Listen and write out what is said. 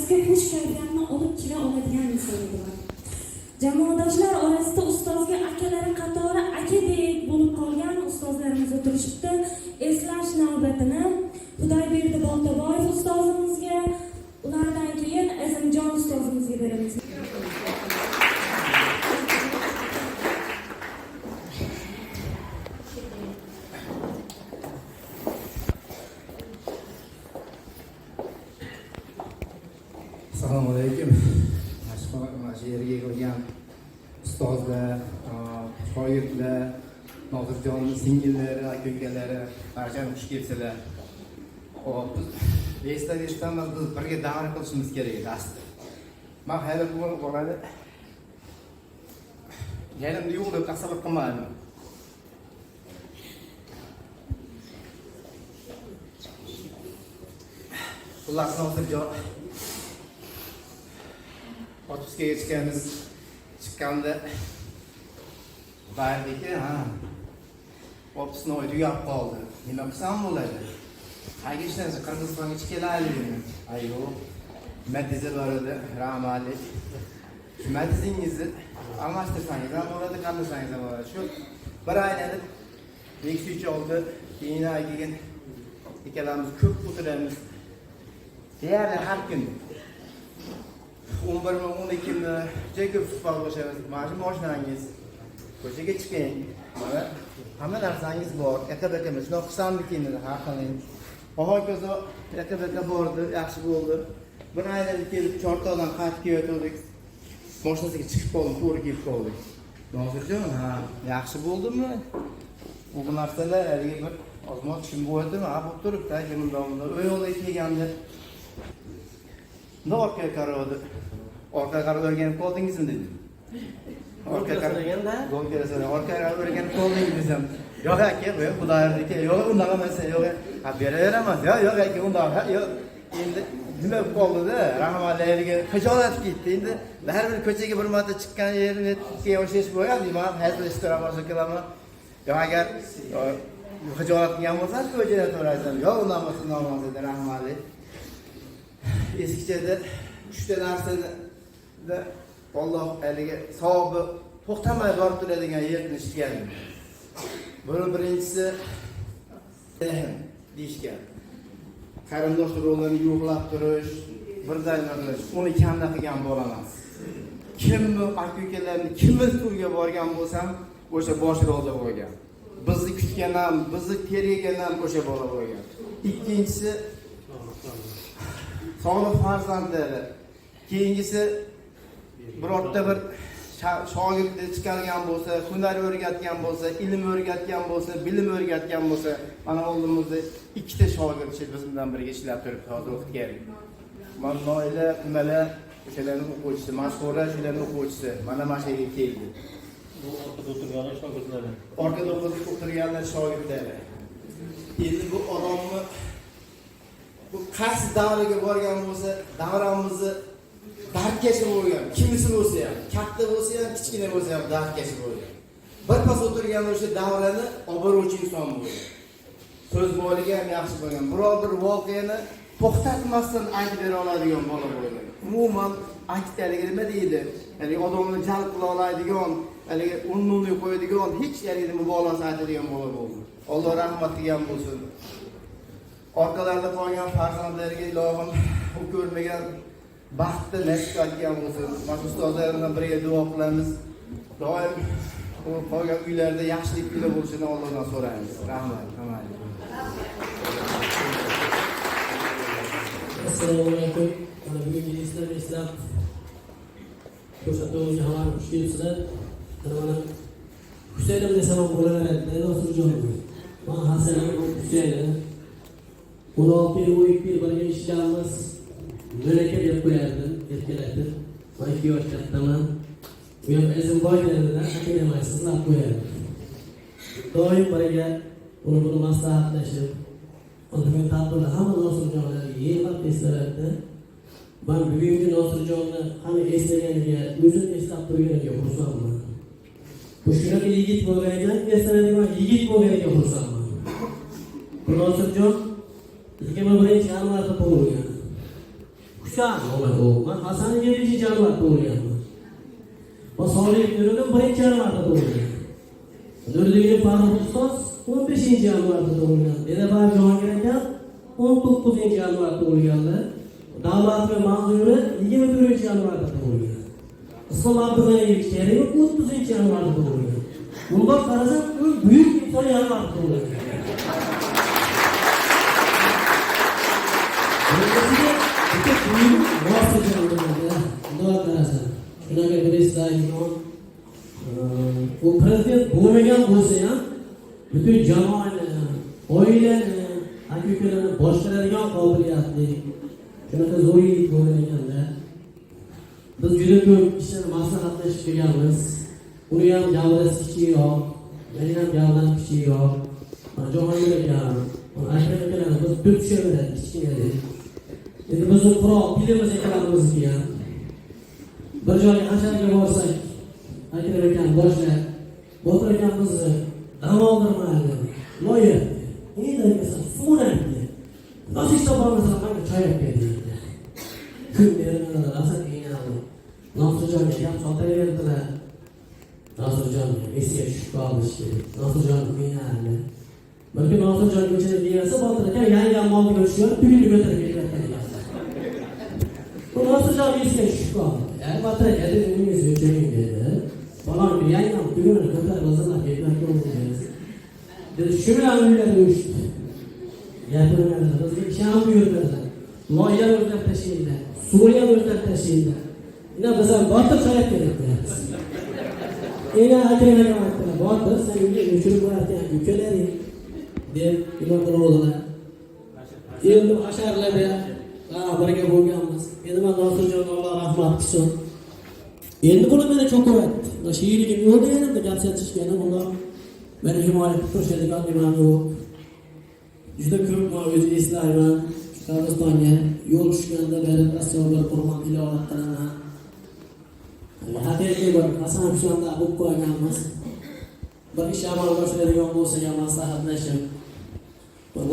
darsga xush kayfiyatni olib kela oladigan inson edilar. Jamoadoshlar orasida ustozga akalari qatori akadek bo'lib qolgan ustozlarimiz o'tirishibdi. Eslash navbatini Xudoyberdi Boltaboyev ustozimizga, ulardan keyin Azimjon ustozimizga beramiz. Assalomu alaykum. Mana yerga kelgan ustozlar, shoirlar, Nozirjonning singillari, aka-ukalari, barchani xush kelibsizlar. Hop, esdan biz birga davr qilishimiz kerak edi asli. Men hali bu bo'ladi. Yarimda yo'q deb tasavvur qilmadim. Xullas Nozirjon otuzga yetganimiz chiqqanda bardiki, otuzni oy tugab qoldi. Nima qilsam bo'ladi? Qayga ishlansa Qirg'izistonga ichib kelaylikmi? Ayyo, matiza bor edi, rahmatli. Shu matizingizni almashtirsangiz ham bo'ladi, qandasangiz ham bo'ladi. Shu bir aylanib, Nexus oldi, keyin ikkalamiz ko'p o'tiramiz. Deyarli har kun 11-12 juda ko'p suhbat bo'lishamiz. Mana shu mashinangiz ko'chaga chiqing. Mana hamma narsangiz bor. Aka-akamiz shunaqa qilsammikin dedi, har qiling. Hokazo aka-aka bordi, yaxshi bo'ldi. Bir aylanib kelib Chortoqdan qaytib kelayotgandik. Mashinasiga chiqib qoldim, to'g'ri kelib qoldik. Nozirjon, yaxshi bo'ldimi? Bu narsalar haliga bir ozmoq tushun bo'ldimi? Bo'lib turibdi, kimdan u yo'lga kelganda ne orqaga qaradi? Orqaga qarab o'rganib qoldingizmi dedi. Orqaga qaraganda, orqaga qarab o'rganib qoldingizmi ham. Yo'q aka, bu Xudoyerniki. Yo'q, undan emas, yo'q. Beraveraman. Yo'q aka, undan. Yo'q. Endi nima qoldi-da? Rahmatliga xijolat ketdi. Endi har bir ko'chaga bir marta chiqqan yerini keyin o'shash bo'ladi. Men hozir ishtira boshlaman. Yo'q, agar xijolat qilgan bo'lsa, ko'chada turasiz. Yo'q, undan emas, undan emas dedi rahmatli. Eskichada 3 ta narsani da Alloh haliga savobi to'xtamay borib turadigan yerni ishgan. Birinchisi deyishgan. Qarindosh urug'larni yo'qlab turish, birdan-bir uni kamda qilgan bo'lamas. Kimni aka-ukalarni kimni to'yga borgan bo'lsam, o'sha bosh rolda bo'lgan. Bizni kutgan ham, bizni tergagan ham o'sha bola bo'lgan. Ikkinchisi solih farzandlari. Keyingisi birorta bir shogirdni chiqargan bo'lsa, hunar o'rgatgan bo'lsa, ilm o'rgatgan bo'lsa, bilim o'rgatgan bo'lsa, mana oldimizda 2 ta shogird biz bilan birga ishlab turibdi hozir o'qitgan. Mannoila, nimalar o'shalarning o'quvchisi, mashhura shularning o'quvchisi. Mana shu yerga keldi. Bu orqada o'tirganlar shogirdlari. Orqada o'tirganlar shogirdlari. Endi bu odamni bu qaysi davraga borgan bo'lsa, davramizni darkashi bo'lgan, kimisi bo'lsa ham, katta bo'lsa ham, kichkina bo'lsa ham darkashi bo'lgan. Bir pas o'tirgan o'sha davrani oboruvchi inson bo'lgan. So'z boyligi ham yaxshi bo'lgan. Biror bir voqeani to'xtatmasdan aytib bera oladigan bola bo'lgan. Umuman aytganligi nima deydi? Ya'ni odamni jalb qila oladigan, ya'ni unni qo'yadigan, hech ya'ni mubolag'a aytadigan bola bo'ldi. Alloh rahmat qilgan bo'lsin. Orqalarida qolgan farzandlariga ilohim u ko'rmagan baxtni nasib etgan bo'lsin. Mana ustozlar bilan birga duo qilamiz. Doim u qolgan uylarda yaxshilik bilan bo'lishini Allohdan so'raymiz. Rahmat. Assalomu alaykum. Mana bugungi islam ko'rsatuvimizga hamma xush kelibsizlar. Mana Husaynim desam bo'laveradi, Nozirjon. Men Hasan Husaynim. 16 yil, 12 yil birga ishlaymiz. Malaka deb qo'yardim, erkalatib. Men 2 yosh kattaman. Bu ham Azimboylardan akademiyasidan qo'yardim. Doim birga uni maslahatlashib, men tadbirda hamma Nozirjonlarga yig'ilib eslatdi. Ben bugungi Nozirjonni hamma eslaganiga, o'zini eslab turganiga xursandman. Bu shunaqa yigit bo'lganidan, eslanadigan yigit bo'lganiga xursandman. Bu Nozirjon 2001-yanvarda tug'ilgan. Husan men Hasan 7-januarda tug'ilganman. Va Solih Nuriddin 1-januarda tug'ilgan. Nuriddin Farruh ustoz 15-januarda tug'ilgan. Edabar Jahongir aka 19-januarda tug'ilganlar. Davlat va Manzura 21-januarda tug'ilgan. Islom Abdug'aniyevich Karimov 30-januarda tug'ilgan. Bunga qarasam, u buyuk inson yanvarda tug'ilgan. Bu prezident bo'lmagan bo'lsa ham butun jamoani, oilani, aka-ukalarni boshqaradigan qobiliyatli shunaqa zo'r yigit bo'lgan ekanda. Biz juda ko'p ishlarni maslahatlashib kelganmiz. Uni ham javrasi kichikroq, meni ham javram kichikroq. Jahongir aka, aka-ukalarni biz dud tushaveradi kichkina. Endi biz Qur'on bilamiz ekanimizni ham. Bir joyga hasharga borsak, Akram akam boshlab, Botir akam bizni dam oldirmaydi. Loya, endi aytmasam so'raydi. Nasib topolmasa menga choy olib kel deydi. Kun beradilar, asal qiynaldi. Nosirjonga ham sotaverdilar. Nosirjon esiga tushib qoldi kerak. Nosirjon qiynaldi. Balki Nosirjon ko'chada deyasa, Botir aka yangi molni ko'chishib, tugunni ko'tarib kelayotgan ekan. Bu Nosirjon esiga tushib qoldi. Botir aka dedi, "Uningiz o'chiring" dedi. Balon bir yangam tugunni ko'tarib o'zimlar ketmak bo'lmaydi. Dedi, "Shu bilan uylarga o'chdi." Gapirmadi, bizga isham buyurdilar. Loyiha o'rtab tashlaydilar, Suriya o'rtab tashlaydilar. Ina biz ham Botir choyab kerak deyapmiz. Ina Akram akam aytdilar, "Botir, sen uyga o'chirib qo'yarkan, ukalaring" deb nima qiluvdilar. Endi hasharlarda birga bo'lganmiz. Endi men Nosirjon Alloh rahmat qilsin. Endi buni meni cho'qiyapti. She'rligim yo'q deganimda gap chatishganim ular meni himoya qilib turishadigan nimam yo'q. Juda ko'p men o'zim eslayman. Qabristonga yo'l tushganda berib astrobar Qur'on tilovat qilaman. Haqiqiy bir qasam shunda bo'lib qo'yganmiz. Bir ish amalga oshiradigan bo'lsa ham maslahatlashib